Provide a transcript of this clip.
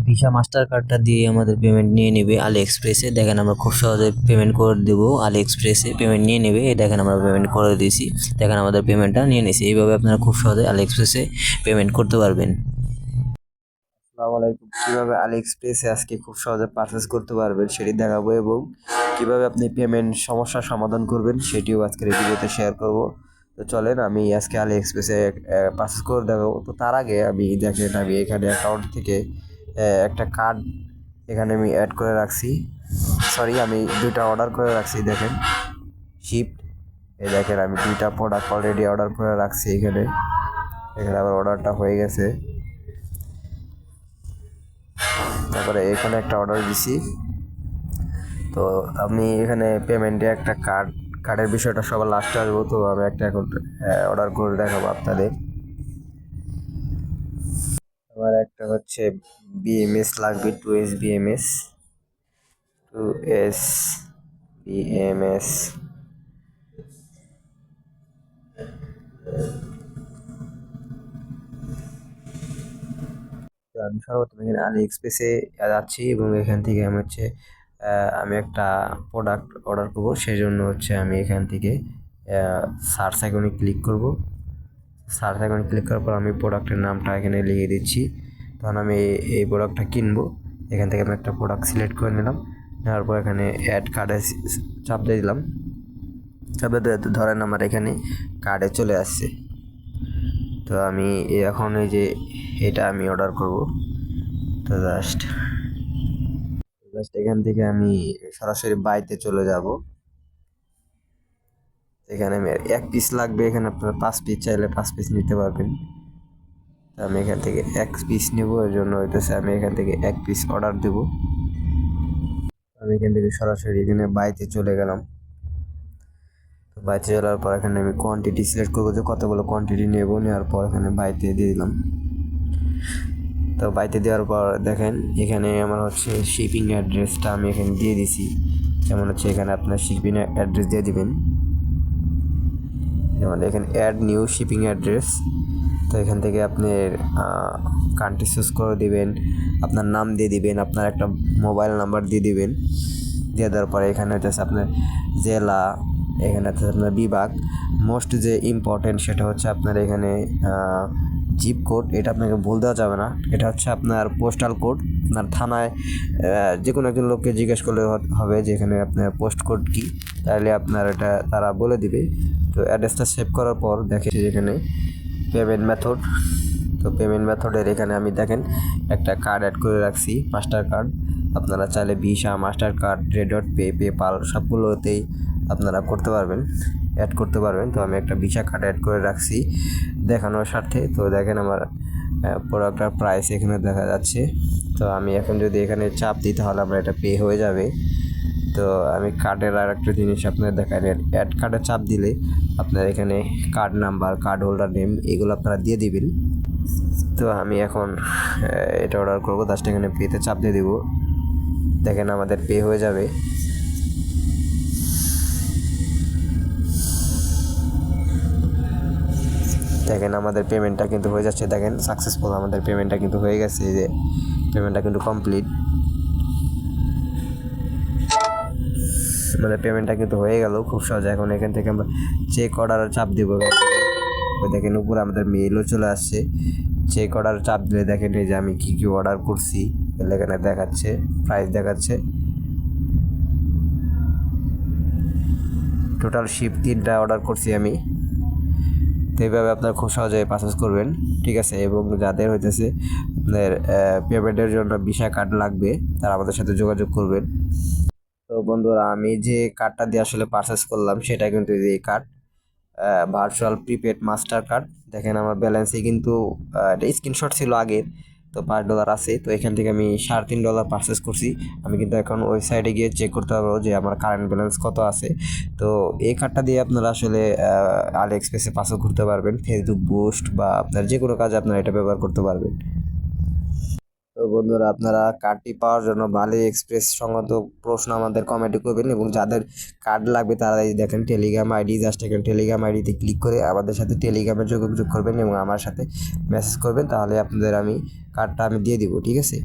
Visa master কার্ডটা দিয়ে আমাদের পেমেন্ট নিয়ে নেবে আলি এক্সপ্রেসে। দেখেন আমরা খুব সহজে পেমেন্ট করে দেবো, আলি এক্সপ্রেসে পেমেন্ট নিয়ে নেবে। এই দেখেন আমরা পেমেন্ট করে দিয়েছি, দেখেন আমাদের পেমেন্টটা নিয়ে নিয়েছি। এইভাবে আপনারা খুব সহজে আলি এক্সপ্রেসে পেমেন্ট করতে পারবেন। আসসালামু আলাইকুম। কিভাবে আলি এক্সপ্রেসে আজকে খুব সহজে পারচেস করতে পারবেন সেটি দেখাবো, এবং কিভাবে আপনি পেমেন্ট সমস্যার সমাধান করবেন সেটিও আজকের এই ভিডিওতে শেয়ার করব। তো চলেন আমি আজকে আলি এক্সপ্রেসে পারচেস করে দেখাবো। তো তার আগে আমি দেখেন আমি এখানে অ্যাকাউন্ট থেকে একটা কার্ড এখানে আমি অ্যাড করে রাখছি। সরি, আমি দুইটা অর্ডার করে রাখছি। দেখেন শিফট, এই দেখেন আমি দুইটা প্রোডাক্ট অলরেডি অর্ডার করে রাখছি। এখানে এখানে আবার অর্ডারটা হয়ে গেছে। তারপরে এখানে একটা অর্ডার দিছি। তো আমি এখানে পেমেন্টে একটা কার্ডের বিষয়টা সবার লাস্টে আসবো। তো আমি একটা এখন অর্ডার করে দেখাবো আপনাদের। আমার একটা হচ্ছে বিএমএস লাগবে, 2S বিএমএস, 2S বিএমএস। তো আমি সর্বপ্রথম এখানে আলি এক্সপ্রেসে যাচ্ছি, এবং এখান থেকে আমি হচ্ছে আমি একটা প্রোডাক্ট অর্ডার করবো। সেই জন্য হচ্ছে আমি এখান থেকে সার্চ আইকনে ক্লিক করব। সার্চ আইকনে ক্লিক করার পর আমি প্রোডাক্টের নামটা এখানে লিখে দিচ্ছি। তখন আমি এই প্রোডাক্টটা কিনবো। এখান থেকে আমি একটা প্রোডাক্ট সিলেক্ট করে নিলাম। নেওয়ার পর এখানে অ্যাড কার্ডে চাপ দিয়ে দিলাম। চাপ দিয়ে ধরেন আমার এখানে কার্ডে চলে আসছে। তো আমি এখন এই যে এটা আমি অর্ডার করব। তো জাস্ট এখান থেকে আমি সরাসরি বাইতে চলে যাব। এখানে আমি 1 পিস লাগবে, এখানে আপনারা 5 পিস চাইলে 5 পিস নিতে পারবেন। আমি এখান থেকে 1 পিস নেব, এর জন্য হইতেছে আমি এখান থেকে 1 পিস অর্ডার দেব। আমি এখান থেকে সরাসরি এখানে বাইতে চলে গেলাম। তো বাইতে চলার পর এখানে আমি কোয়ান্টিটি সিলেক্ট করবো যে কতগুলো কোয়ান্টিটি নেব। নেওয়ার পর এখানে বাইতে দিয়ে দিলাম। তো বাইতে দেওয়ার পর দেখেন এখানে আমার হচ্ছে শিপিং অ্যাড্রেসটা আমি এখানে দিয়ে দিছি। যেমন হচ্ছে এখানে আপনার শিপিং অ্যাড্রেস দিয়ে দিবেন। যেমন এখানে অ্যাড নিউ শিপিং অ্যাড্রেস। তো এখান থেকে আপনি কান্ট্রি চুজ করে দিবেন, আপনার নাম দিয়ে দিবেন, আপনার একটা মোবাইল নাম্বার দিয়ে দিবেন। দিয়ে দেওয়ার পরে এখানে হচ্ছে আপনার জেলা, এখানে হচ্ছে আপনার বিভাগ। মোস্ট যে ইম্পর্টেন্ট সেটা হচ্ছে আপনার এখানে জিপ কোড, এটা আপনাকে ভুল দেওয়া যাবে না। এটা হচ্ছে আপনার পোস্টাল কোড। আপনার থানায় যে কোনো একজন লোককে জিজ্ঞেস করলে হবে যে এখানে আপনার পোস্ট কোড কী, তাহলে আপনার এটা তারা বলে দিবে। তো অ্যাড্রেসটা সেভ করার পর দেখে যেখানে পেমেন্ট মেথড, তো পেমেন্ট মেথডের এখানে আমি দেখেন একটা কার্ড অ্যাড করে রাখছি, মাস্টার কার্ড। আপনারা চাইলে visa, master card, রেডট pay, PayPal সবগুলোতেই আপনারা করতে পারবেন, অ্যাড করতে পারবেন। তো আমি একটা ভিসা কার্ড অ্যাড করে রাখছি দেখানোর স্বার্থে। তো দেখেন আমার প্রোডাক্টটার প্রাইস এখানে দেখা যাচ্ছে। তো আমি এখন যদি এখানে চাপ দিই তাহলে আমার এটা পে হয়ে যাবে। তো আমি কার্ডের আর একটা জিনিস আপনার দেখাই, অ্যাড কার্ডে চাপ দিলে আপনার এখানে card number, card holder name এগুলো আপনারা দিয়ে দিবেন। তো আমি এখন এটা অর্ডার করবো, জাস্ট এখানে পেতে চাপ দিয়ে দিব। দেখেন আমাদের পে হয়ে যাবে। দেখেন আমাদের পেমেন্টটা কিন্তু হয়ে যাচ্ছে। দেখেন সাকসেসফুল, আমাদের পেমেন্টটা কিন্তু হয়ে গেছে। এই যে পেমেন্টটা কিন্তু কমপ্লিট, আমাদের পেমেন্টটা কিন্তু হয়ে গেল খুব সহজে। এখন এখান থেকে আমরা চেক অর্ডার চাপ দেবো। ওই দেখেন উপরে আমাদের মেইলও চলে আসছে। চেক অর্ডার চাপ দিলে দেখেন এই যে আমি কী কী অর্ডার করছি এখানে দেখাচ্ছে, প্রাইস দেখাচ্ছে। টোটাল শিপ 3টা অর্ডার করছি আমি। তো এইভাবে আপনারা খুব সহজে পারচেস করবেন, ঠিক আছে। এবং যাদের হইতেছে আপনার পেমেন্টের জন্য ভিসা কার্ড লাগবে তারা আমাদের সাথে যোগাযোগ করবেন। তো বন্ধুরা, আমি যে কার্ডটা দিয়ে আসলে পারচেস করলাম সেটা কিন্তু এই card, virtual prepaid master card. দেখেন আমার ব্যালেন্সে কিন্তু এটা স্ক্রিনশট ছিল আগের, তো $5 আছে। তো এখান থেকে আমি $3.5 পারচেস করছি। আমি কিন্তু এখন ওয়েবসাইটে গিয়ে চেক করতে পারবো যে আমার কারেন্ট ব্যালেন্স কত আছে। তো এই কার্ডটা দিয়ে আপনারা আসলে আলি এক্সপ্রেসে পারচেস করতে পারবেন, ফেসবুক বুস্ট বা আপনার যে কোনো কাজে আপনারা এটা ব্যবহার করতে পারবেন। তো বন্ধুরা, আপনারা কার্ডটি পাওয়ার জন্য আলি এক্সপ্রেস সংক্রান্ত প্রশ্ন আমাদের কমেন্টে করবেন, এবং যাদের কার্ড লাগবে তারা এই দেখেন টেলিগ্রাম আইডি, জাস্ট এখানে টেলিগ্রাম আইডিতে ক্লিক করে আমাদের সাথে টেলিগ্রামে যোগাযোগ করবেন এবং আমার সাথে মেসেজ করবেন, তাহলে আপনাদের আমি কার্ডটা আমি দিয়ে দিব, ঠিক আছে।